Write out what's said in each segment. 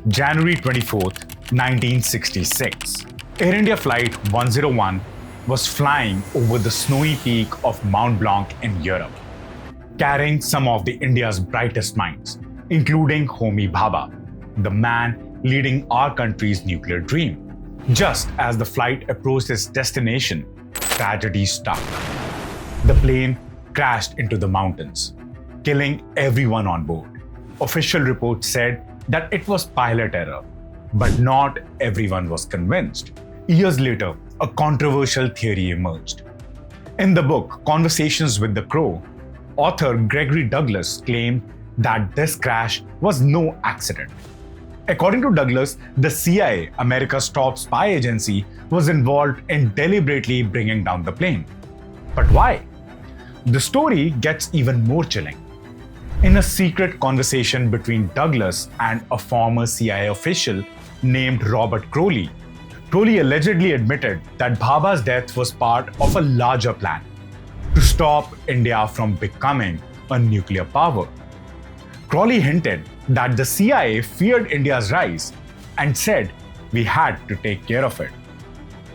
January 24th, 1966. Air India Flight 101 was flying over the snowy peak of Mont Blanc in Europe, carrying some of the India's brightest minds, including Homi Bhabha, the man leading our country's nuclear dream. Just as the flight approached its destination, tragedy struck. The plane crashed into the mountains, killing everyone on board. Official reports said that it was pilot error, but not everyone was convinced. Years later, a controversial theory emerged. In the book Conversations with the Crow, author Gregory Douglas claimed that this crash was no accident. According to Douglas, the CIA, America's top spy agency, was involved in deliberately bringing down the plane. But why? The story gets even more chilling. In a secret conversation between Douglas and a former CIA official named Robert Crowley, Crowley allegedly admitted that Bhabha's death was part of a larger plan to stop India from becoming a nuclear power. Crowley hinted that the CIA feared India's rise and said we had to take care of it.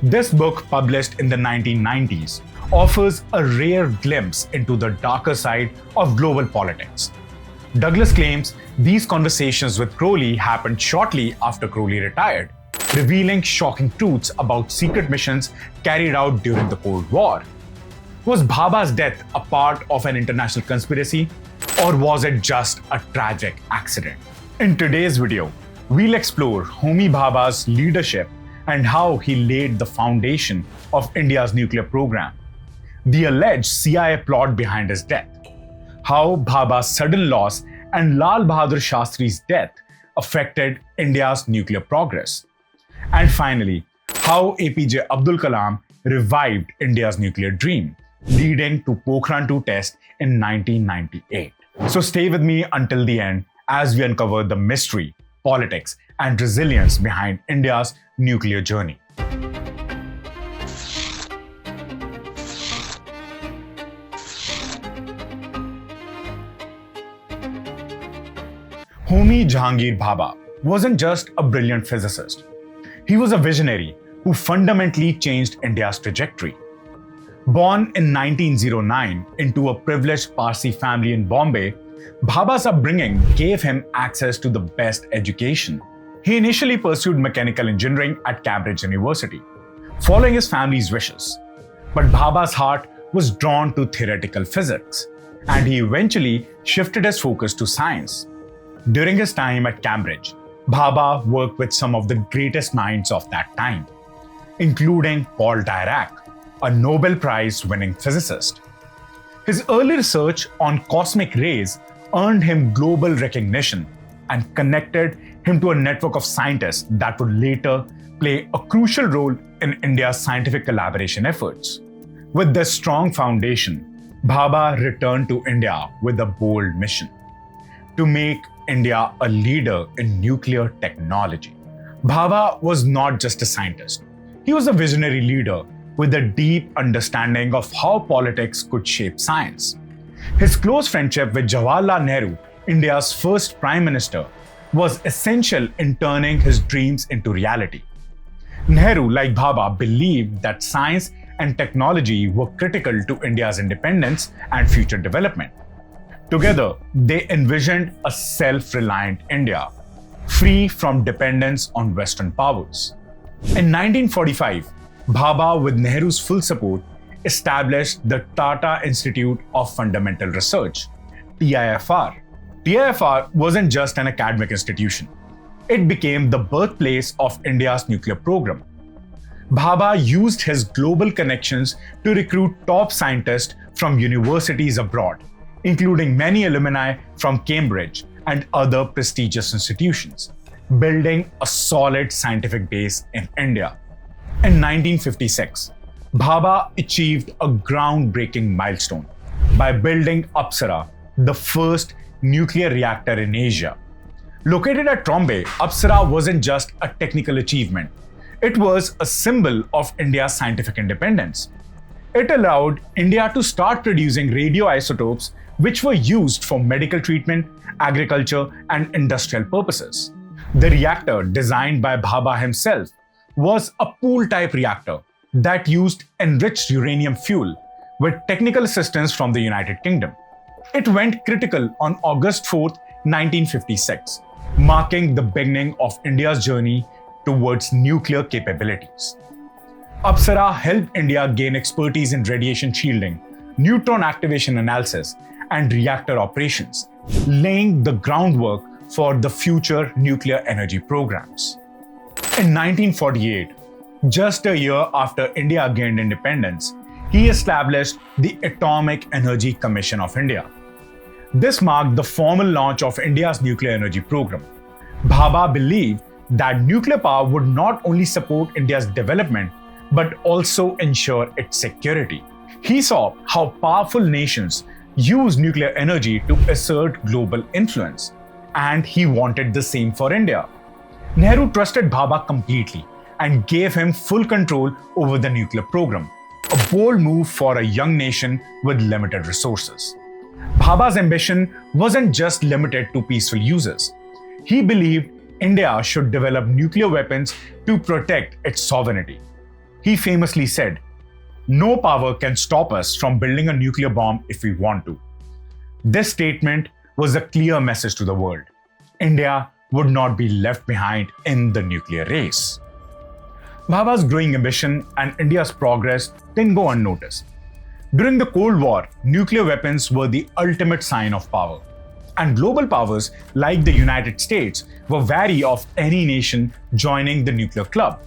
This book, published in the 1990s, offers a rare glimpse into the darker side of global politics. Douglas claims these conversations with Crowley happened shortly after Crowley retired, revealing shocking truths about secret missions carried out during the Cold War. Was Bhabha's death a part of an international conspiracy, or was it just a tragic accident? In today's video, we'll explore Homi Bhabha's leadership and how he laid the foundation of India's nuclear program, the alleged CIA plot behind his death, how Bhabha's sudden loss and Lal Bahadur Shastri's death affected India's nuclear progress, and finally, how A.P.J. Abdul Kalam revived India's nuclear dream, leading to Pokhran-II test in 1998. So stay with me until the end as we uncover the mystery, politics, and resilience behind India's nuclear journey. Homi Jahangir Bhabha wasn't just a brilliant physicist. He was a visionary who fundamentally changed India's trajectory. Born in 1909 into a privileged Parsi family in Bombay, Bhabha's upbringing gave him access to the best education. He initially pursued mechanical engineering at Cambridge University, following his family's wishes. But Bhabha's heart was drawn to theoretical physics, and he eventually shifted his focus to science. During his time at Cambridge, Bhabha worked with some of the greatest minds of that time, including Paul Dirac, a Nobel Prize-winning physicist. His early research on cosmic rays earned him global recognition and connected him to a network of scientists that would later play a crucial role in India's scientific collaboration efforts. With this strong foundation, Bhabha returned to India with a bold mission: to make India a leader in nuclear technology. Bhabha was not just a scientist. He was a visionary leader with a deep understanding of how politics could shape science. His close friendship with Jawaharlal Nehru, India's first Prime Minister, was essential in turning his dreams into reality. Nehru, like Bhabha, believed that science and technology were critical to India's independence and future development. Together, they envisioned a self-reliant India, free from dependence on Western powers. In 1945, Bhabha, with Nehru's full support, established the Tata Institute of Fundamental Research, TIFR. TIFR wasn't just an academic institution. It became the birthplace of India's nuclear program. Bhabha used his global connections to recruit top scientists from universities abroad, including many alumni from Cambridge and other prestigious institutions, building a solid scientific base in India. In 1956, Bhabha achieved a groundbreaking milestone by building Apsara, the first nuclear reactor in Asia. Located at Trombay, Apsara wasn't just a technical achievement. It was a symbol of India's scientific independence. It allowed India to start producing radioisotopes which were used for medical treatment, agriculture, and industrial purposes. The reactor, designed by Bhabha himself, was a pool-type reactor that used enriched uranium fuel with technical assistance from the United Kingdom. It went critical on August 4, 1956, marking the beginning of India's journey towards nuclear capabilities. Apsara helped India gain expertise in radiation shielding, neutron activation analysis, and reactor operations, laying the groundwork for the future nuclear energy programs. In 1948, just a year after India gained independence, he established the Atomic Energy Commission of India. This marked the formal launch of India's nuclear energy program. Bhabha believed that nuclear power would not only support India's development but also ensure its security. He saw how powerful nations use nuclear energy to assert global influence, and he wanted the same for India. Nehru trusted Bhabha completely and gave him full control over the nuclear program, a bold move for a young nation with limited resources. Bhabha's ambition wasn't just limited to peaceful uses. He believed India should develop nuclear weapons to protect its sovereignty. He famously said, "No power can stop us from building a nuclear bomb if we want to." This statement was a clear message to the world. India would not be left behind in the nuclear race. Bhabha's growing ambition and India's progress didn't go unnoticed. During the Cold War, nuclear weapons were the ultimate sign of power. And global powers like the United States were wary of any nation joining the nuclear club,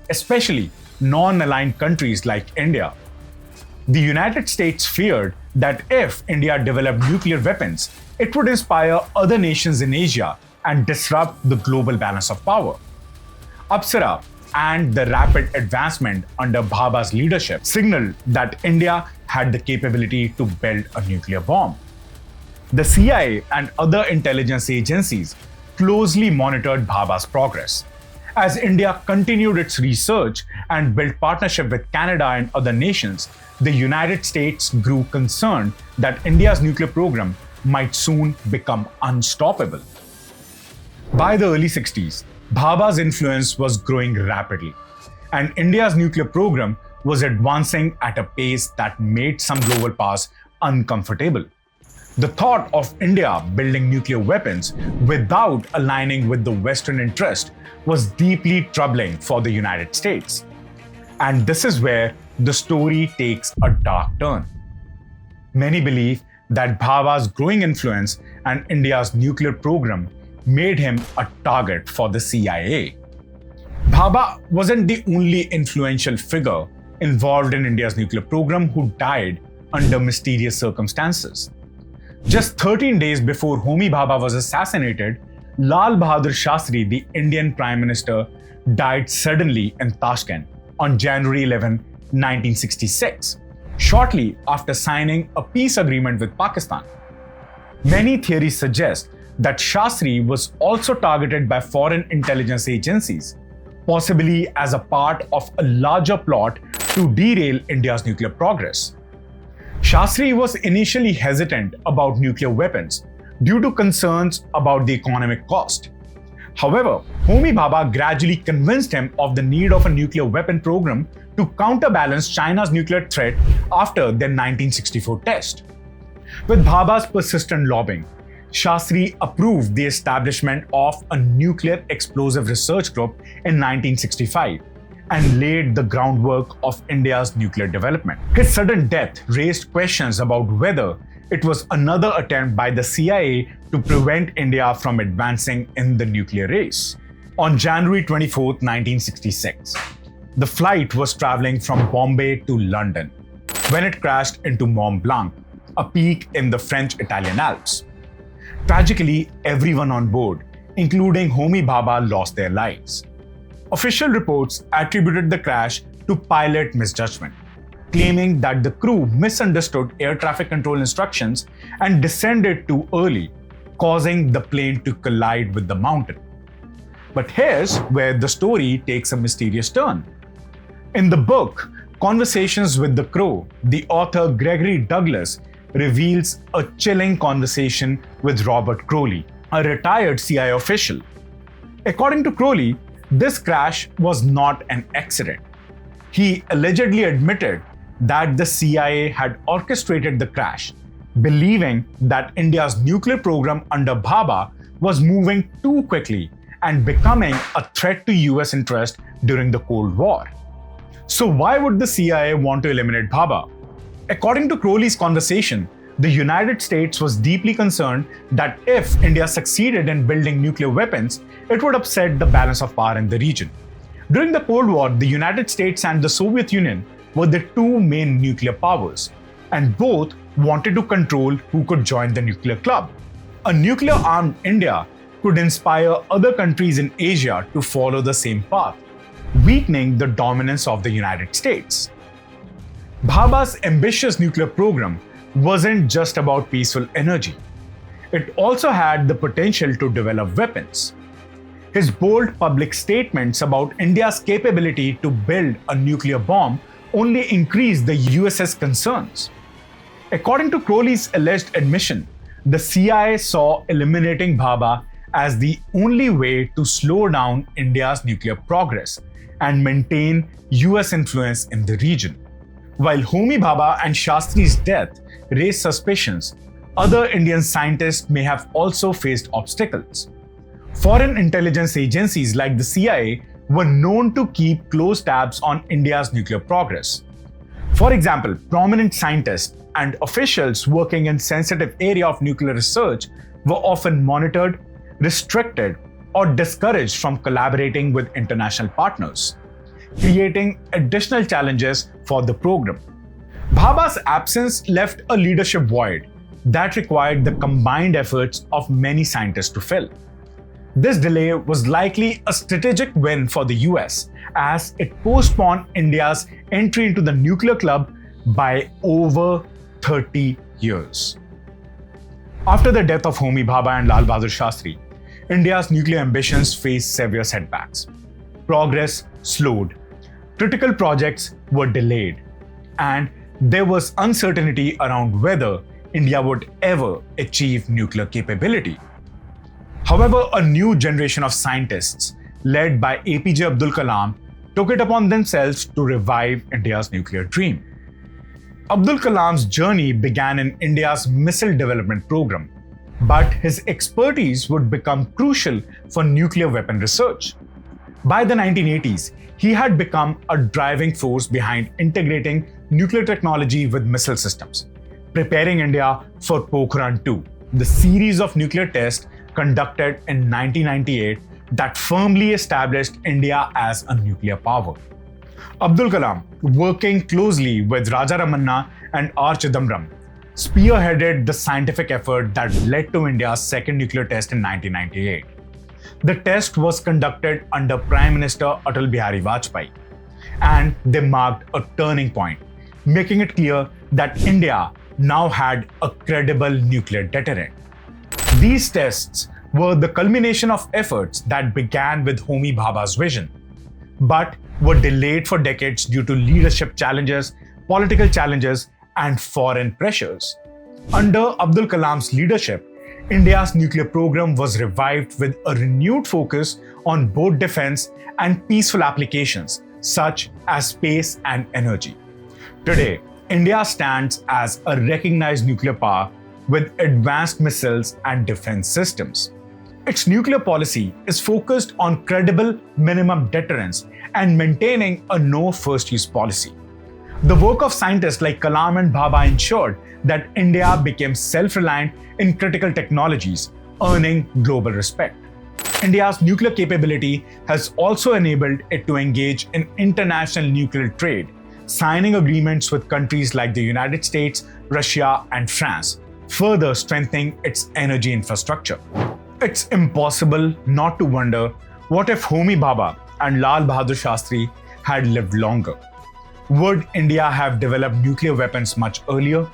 especially non-aligned countries like India. The United States feared that if India developed nuclear weapons, it would inspire other nations in Asia and disrupt the global balance of power. Apsara and the rapid advancement under Bhabha's leadership signaled that India had the capability to build a nuclear bomb. The CIA and other intelligence agencies closely monitored Bhabha's progress. As India continued its research and built partnership with Canada and other nations, the United States grew concerned that India's nuclear program might soon become unstoppable. By the early 60s, Bhabha's influence was growing rapidly, and India's nuclear program was advancing at a pace that made some global powers uncomfortable. The thought of India building nuclear weapons without aligning with the Western interest was deeply troubling for the United States. And this is where the story takes a dark turn. Many believe that Bhabha's growing influence and India's nuclear program made him a target for the CIA. Bhabha wasn't the only influential figure involved in India's nuclear program who died under mysterious circumstances. Just 13 days before Homi Bhabha was assassinated, Lal Bahadur Shastri, the Indian Prime Minister, died suddenly in Tashkent on January 11, 1966, shortly after signing a peace agreement with Pakistan. Many theories suggest that Shastri was also targeted by foreign intelligence agencies, possibly as a part of a larger plot to derail India's nuclear progress. Shastri was initially hesitant about nuclear weapons due to concerns about the economic cost. However, Homi Bhabha gradually convinced him of the need of a nuclear weapon program to counterbalance China's nuclear threat after their 1964 test. With Bhabha's persistent lobbying, Shastri approved the establishment of a nuclear explosive research group in 1965 and laid the groundwork of India's nuclear development. His sudden death raised questions about whether it was another attempt by the CIA to prevent India from advancing in the nuclear race. On January 24, 1966, the flight was traveling from Bombay to London when it crashed into Mont Blanc, a peak in the French-Italian Alps. Tragically, everyone on board, including Homi Bhabha, lost their lives. Official reports attributed the crash to pilot misjudgment, claiming that the crew misunderstood air traffic control instructions and descended too early, causing the plane to collide with the mountain. But here's where the story takes a mysterious turn. In the book, Conversations with the Crow, the author Gregory Douglas reveals a chilling conversation with Robert Crowley, a retired CIA official. According to Crowley, this crash was not an accident. He allegedly admitted that the CIA had orchestrated the crash, believing that India's nuclear program under Bhabha was moving too quickly and becoming a threat to US interest during the Cold War. So why would the CIA want to eliminate Bhabha? According to Crowley's conversation, the United States was deeply concerned that if India succeeded in building nuclear weapons, it would upset the balance of power in the region. During the Cold War, the United States and the Soviet Union were the two main nuclear powers, and both wanted to control who could join the nuclear club. A nuclear-armed India could inspire other countries in Asia to follow the same path, weakening the dominance of the United States. Bhabha's ambitious nuclear program wasn't just about peaceful energy. It also had the potential to develop weapons. His bold public statements about India's capability to build a nuclear bomb only increased the US's concerns. According to Crowley's alleged admission, the CIA saw eliminating Bhabha as the only way to slow down India's nuclear progress and maintain US influence in the region. While Homi Bhabha and Shastri's death raised suspicions, other Indian scientists may have also faced obstacles. Foreign intelligence agencies like the CIA were known to keep close tabs on India's nuclear progress. For example, prominent scientists and officials working in sensitive area of nuclear research were often monitored, restricted, or discouraged from collaborating with international partners, creating additional challenges for the program. Bhabha's absence left a leadership void that required the combined efforts of many scientists to fill. This delay was likely a strategic win for the US as it postponed India's entry into the nuclear club by over 30 years. After the death of Homi Bhabha and Lal Bahadur Shastri, India's nuclear ambitions faced severe setbacks. Progress slowed, critical projects were delayed, and there was uncertainty around whether India would ever achieve nuclear capability. However, a new generation of scientists, led by A.P.J. Abdul Kalam, took it upon themselves to revive India's nuclear dream. Abdul Kalam's journey began in India's missile development program, but his expertise would become crucial for nuclear weapon research. By the 1980s, he had become a driving force behind integrating nuclear technology with missile systems, preparing India for Pokhran-II, the series of nuclear tests conducted in 1998 that firmly established India as a nuclear power. Abdul Kalam, working closely with Raja Ramanna and R. Chidambaram, spearheaded the scientific effort that led to India's second nuclear test in 1998. The test was conducted under Prime Minister Atal Bihari Vajpayee, and they marked a turning point, making it clear that India now had a credible nuclear deterrent. These tests were the culmination of efforts that began with Homi Bhabha's vision, but were delayed for decades due to leadership challenges, political challenges, and foreign pressures. Under Abdul Kalam's leadership, India's nuclear program was revived with a renewed focus on both defense and peaceful applications, such as space and energy. Today, India stands as a recognized nuclear power with advanced missiles and defense systems. Its nuclear policy is focused on credible minimum deterrence and maintaining a no first use policy. The work of scientists like Kalam and Bhabha ensured that India became self-reliant in critical technologies, earning global respect. India's nuclear capability has also enabled it to engage in international nuclear trade, signing agreements with countries like the United States, Russia, and France, further strengthening its energy infrastructure. It's impossible not to wonder what if Homi Bhabha and Lal Bahadur Shastri had lived longer. Would India have developed nuclear weapons much earlier?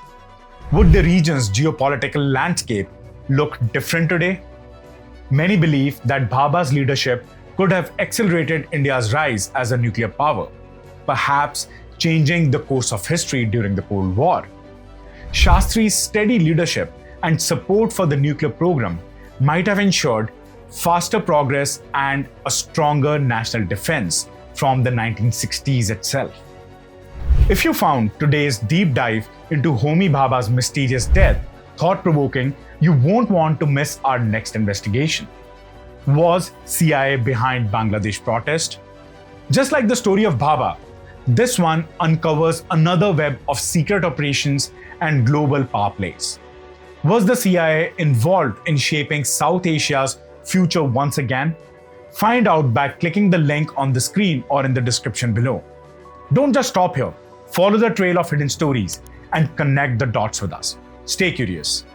Would the region's geopolitical landscape look different today? Many believe that Bhabha's leadership could have accelerated India's rise as a nuclear power, perhaps changing the course of history during the Cold War. Shastri's steady leadership and support for the nuclear program might have ensured faster progress, and a stronger national defense from the 1960s itself. If you found today's deep dive into Homi Bhabha's mysterious death thought-provoking, you won't want to miss our next investigation. Was CIA behind Bangladesh protest? Just like the story of Bhabha, this one uncovers another web of secret operations and global power plays. Was the CIA involved in shaping South Asia's future once again? Find out by clicking the link on the screen or in the description below. Don't just stop here. Follow the trail of hidden stories and connect the dots with us. Stay curious.